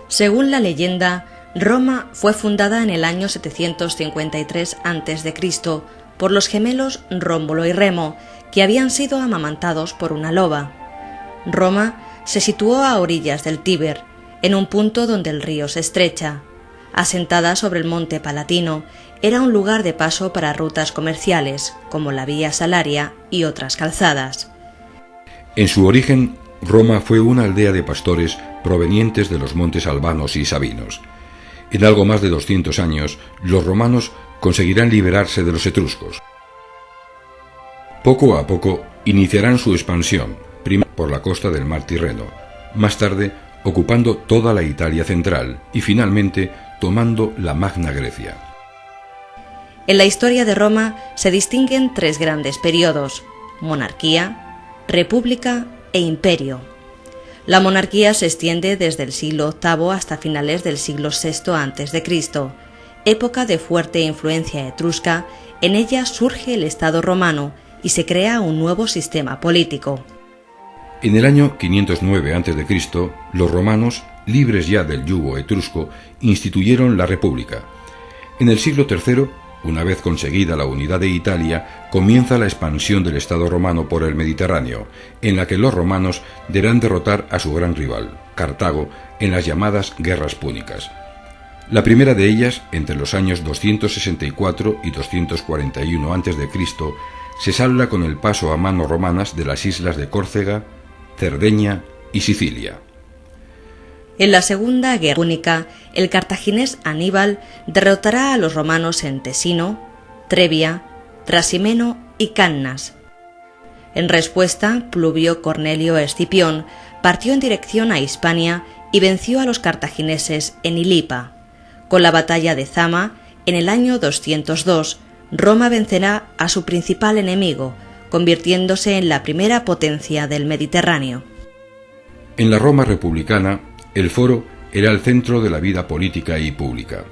Según la leyenda, Roma fue fundada en el año 753 a.C. por los gemelos Rómulo y Remo, que habían sido amamantados por una loba. Roma se situó a orillas del Tíber, en un punto donde el río se estrecha. Asentada sobre el monte Palatino, era un lugar de paso para rutas comerciales, como la Vía Salaria y otras calzadas. En su origen, Roma fue una aldea de pastores provenientes de los montes albanos y sabinos. En algo más de 200 años, los romanos conseguirán liberarse de los etruscos. Poco a poco iniciarán su expansión, primero por la costa del mar Tirreno, más tarde ocupando toda la Italia central y finalmente tomando la Magna Grecia. En la historia de Roma se distinguen tres grandes periodos: monarquía, república e imperio. La monarquía se extiende desde el siglo VIII hasta finales del siglo VI a.C., época de fuerte influencia etrusca. En ella surge el Estado romano y se crea un nuevo sistema político. En el año 509 a.C., los romanos, libres ya del yugo etrusco, instituyeron la República. En el siglo III, una vez conseguida la unidad de Italia, comienza la expansión del Estado romano por el Mediterráneo, en la que los romanos deberán derrotar a su gran rival, Cartago, en las llamadas Guerras Púnicas. La primera de ellas, entre los años 264 y 241 a.C., se salda con el paso a manos romanas de las islas de Córcega, Cerdeña y Sicilia. En la Segunda Guerra Púnica, el cartaginés Aníbal derrotará a los romanos en Tesino, Trebia, Trasimeno y Cannas. En respuesta, Pluvio Cornelio Escipión partió en dirección a Hispania y venció a los cartagineses en Ilipa. Con la batalla de Zama, en el año 202, Roma vencerá a su principal enemigo, convirtiéndose en la primera potencia del Mediterráneo. En la Roma republicana, el foro era el centro de la vida política y pública.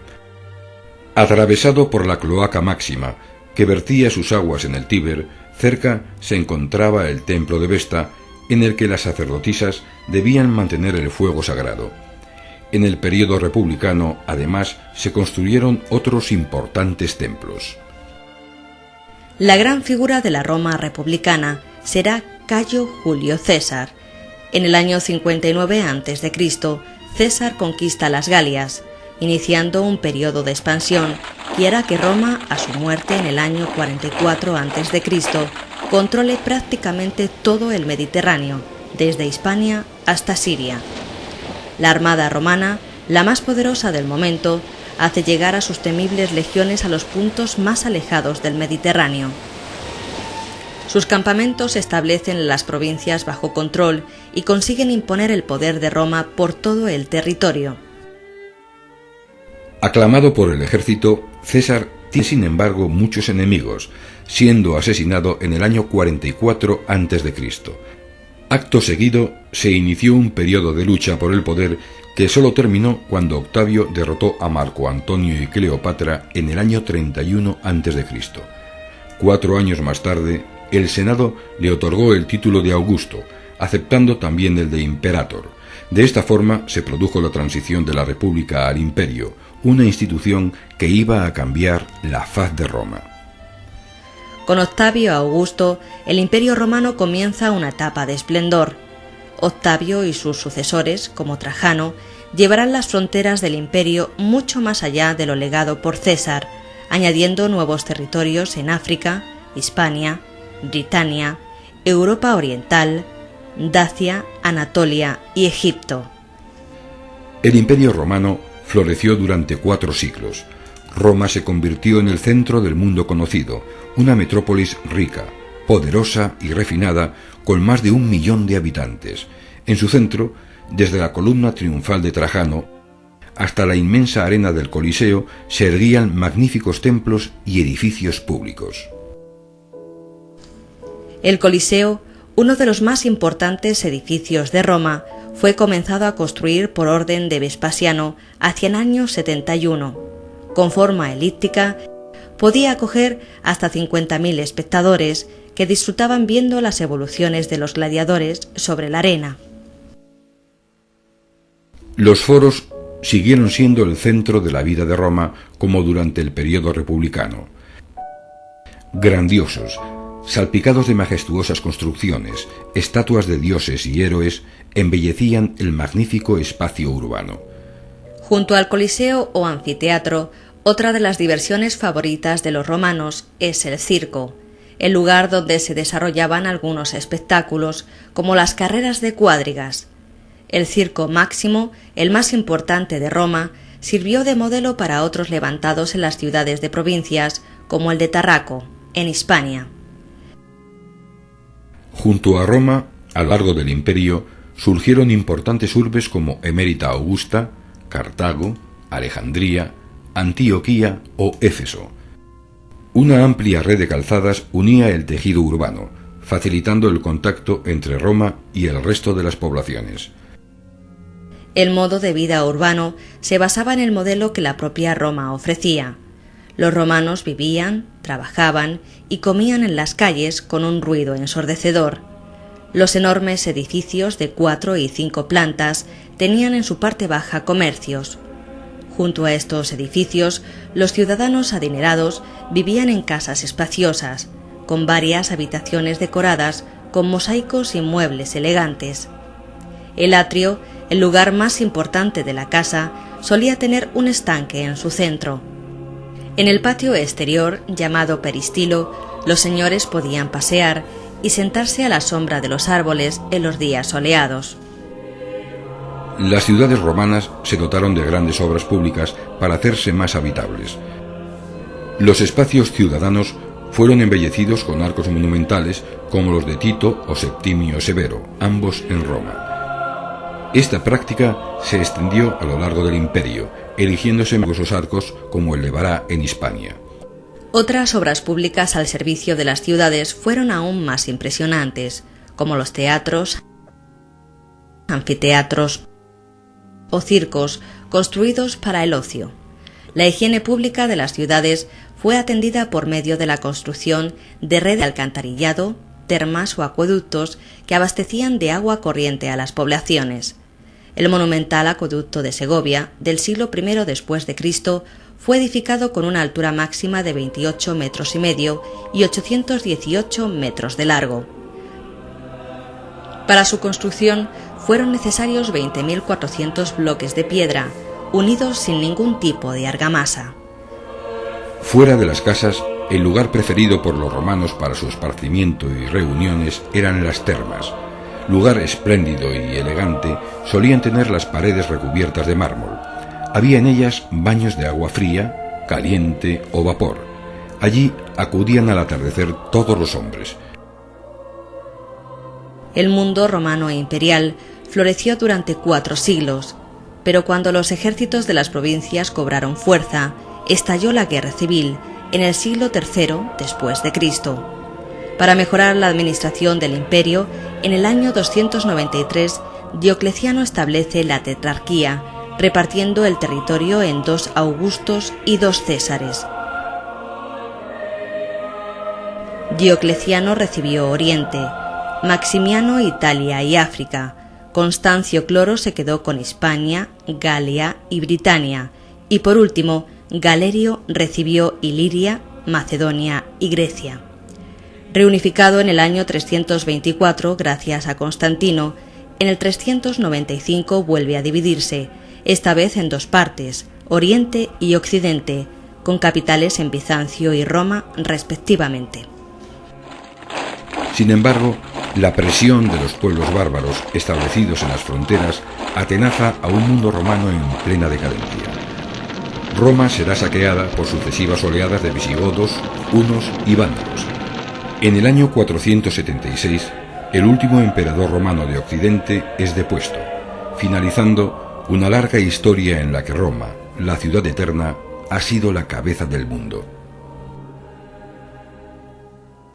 Atravesado por la Cloaca Máxima, que vertía sus aguas en el Tíber, cerca se encontraba el templo de Vesta, en el que las sacerdotisas debían mantener el fuego sagrado. En el período republicano, además, se construyeron otros importantes templos. La gran figura de la Roma republicana será Cayo Julio César. En el año 59 a.C., César conquista las Galias, iniciando un periodo de expansión que hará que Roma, a su muerte en el año 44 a.C., controle prácticamente todo el Mediterráneo, desde Hispania hasta Siria. La armada romana, la más poderosa del momento, hace llegar a sus temibles legiones a los puntos más alejados del Mediterráneo. Sus campamentos se establecen en las provincias bajo control y consiguen imponer el poder de Roma por todo el territorio. Aclamado por el ejército, César tiene sin embargo muchos enemigos, siendo asesinado en el año 44 a.C. Acto seguido, se inició un periodo de lucha por el poder que solo terminó cuando Octavio derrotó a Marco Antonio y Cleopatra en el año 31 a.C. 4 años más tarde, el Senado le otorgó el título de Augusto, aceptando también el de Imperator. De esta forma se produjo la transición de la República al Imperio, una institución que iba a cambiar la faz de Roma. Con Octavio Augusto, el Imperio romano comienza una etapa de esplendor. Octavio y sus sucesores, como Trajano, llevarán las fronteras del imperio mucho más allá de lo legado por César, añadiendo nuevos territorios en África, Hispania, Britania, Europa Oriental, Dacia, Anatolia y Egipto. El Imperio romano floreció durante 4 siglos. Roma se convirtió en el centro del mundo conocido, una metrópolis rica, poderosa y refinada, con más de 1 millón de habitantes. En su centro, desde la columna triunfal de Trajano hasta la inmensa arena del Coliseo, se erguían magníficos templos y edificios públicos. El Coliseo, uno de los más importantes edificios de Roma, fue comenzado a construir por orden de Vespasiano hacia el año 71. Con forma elíptica, podía acoger hasta 50.000 espectadores que disfrutaban viendo las evoluciones de los gladiadores sobre la arena. Los foros siguieron siendo el centro de la vida de Roma como durante el periodo republicano. Grandiosos, salpicados de majestuosas construcciones, estatuas de dioses y héroes embellecían el magnífico espacio urbano. Junto al Coliseo o anfiteatro, otra de las diversiones favoritas de los romanos es el circo, el lugar donde se desarrollaban algunos espectáculos, como las carreras de cuadrigas. El Circo Máximo, el más importante de Roma, sirvió de modelo para otros levantados en las ciudades de provincias, como el de Tarraco, en Hispania. Junto a Roma, a lo largo del imperio, surgieron importantes urbes como Emérita Augusta, Cartago, Alejandría, Antioquía o Éfeso. Una amplia red de calzadas unía el tejido urbano, facilitando el contacto entre Roma y el resto de las poblaciones. El modo de vida urbano se basaba en el modelo que la propia Roma ofrecía. Los romanos vivían, trabajaban y comían en las calles con un ruido ensordecedor. Los enormes edificios de 4 y 5 plantas tenían en su parte baja comercios. Junto a estos edificios, los ciudadanos adinerados vivían en casas espaciosas, con varias habitaciones decoradas con mosaicos y muebles elegantes. El atrio, el lugar más importante de la casa, solía tener un estanque en su centro. En el patio exterior, llamado peristilo, los señores podían pasear y sentarse a la sombra de los árboles en los días soleados. Las ciudades romanas se dotaron de grandes obras públicas para hacerse más habitables. Los espacios ciudadanos fueron embellecidos con arcos monumentales como los de Tito o Septimio Severo, ambos en Roma. Esta práctica se extendió a lo largo del imperio, erigiéndose numerosos arcos como el de Bará en Hispania. Otras obras públicas al servicio de las ciudades fueron aún más impresionantes, como los teatros, anfiteatros o circos construidos para el ocio. La higiene pública de las ciudades fue atendida por medio de la construcción de redes de alcantarillado, termas o acueductos que abastecían de agua corriente a las poblaciones. El monumental acueducto de Segovia, del siglo I después de Cristo, fue edificado con una altura máxima de 28,5 metros y 818 metros de largo. Para su construcción fueron necesarios 20.400 bloques de piedra, unidos sin ningún tipo de argamasa. Fuera de las casas, el lugar preferido por los romanos para su esparcimiento y reuniones eran las termas. Lugar espléndido y elegante, solían tener las paredes recubiertas de mármol. Había en ellas baños de agua fría, caliente o vapor. Allí acudían al atardecer todos los hombres. El mundo romano e imperial floreció durante 4 siglos, pero cuando los ejércitos de las provincias cobraron fuerza, estalló la guerra civil en el siglo III después de Cristo. Para mejorar la administración del imperio, en el año 293 Diocleciano establece la tetrarquía, repartiendo el territorio en 2 Augustos y 2 Césares. Diocleciano recibió Oriente, Maximiano Italia y África, Constancio Cloro se quedó con Hispania, Galia y Britania, y por último Galerio recibió Iliria, Macedonia y Grecia. Reunificado en el año 324 gracias a Constantino, en el 395 vuelve a dividirse, esta vez en 2 partes, Oriente y Occidente, con capitales en Bizancio y Roma respectivamente. Sin embargo, la presión de los pueblos bárbaros establecidos en las fronteras atenaza a un mundo romano en plena decadencia. Roma será saqueada por sucesivas oleadas de visigodos, hunos y vándalos. En el año 476, el último emperador romano de Occidente es depuesto, finalizando una larga historia en la que Roma, la ciudad eterna, ha sido la cabeza del mundo.